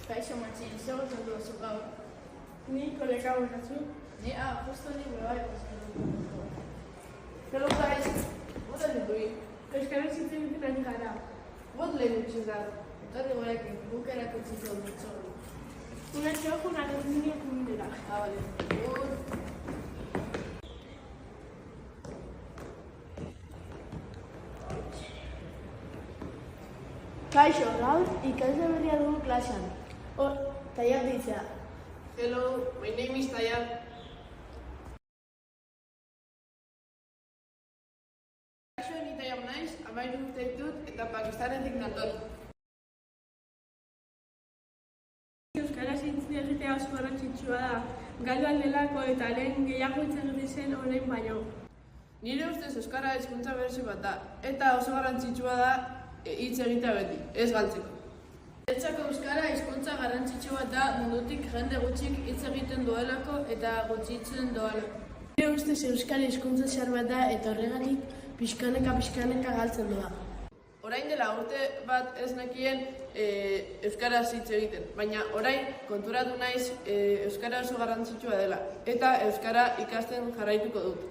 Kaixo matxi, zer gotzen duzu gaur? Ni koleka bukatzu. Ni, justo ni bebai gotzen. Hello guys, what are you doing? Euskaraz hitz egiten ari gara. What language is that? Etorri gurekin, guk erakutsiko dut hori. Una txojo una línea comunera. Vale. Good. Kaixo, gaur ikasle berria dugu klasean. Taiar ditzea. Hello, my name is Tayar. Kaixo, ni Tayar naiz, 13 urte ditut eta Pakistanetik nator. Euskaraz hitz egitea oso garrantzitsua da. Galdu aldelako eta lehen gehiago hitz egiten zen orain baino. Nire ustez euskara hizkuntza berezi bat da, eta oso garrantzitsua da hitz egitea beti, ez galtzeko. Niretzako euskara hizkuntza garrantzitsu bat da mundutik jende gutxik hitz egiten duelako eta gutxitzen doalako. Nire ustez euskara hizkuntza zehar bat da eta horregatik pixkaneka galtzen doa. Orain dela urte bat ez nekien euskaraz hitz egiten, baina orain konturatu naiz euskara oso garrantzitsua dela eta euskara ikasten jarraituko dut.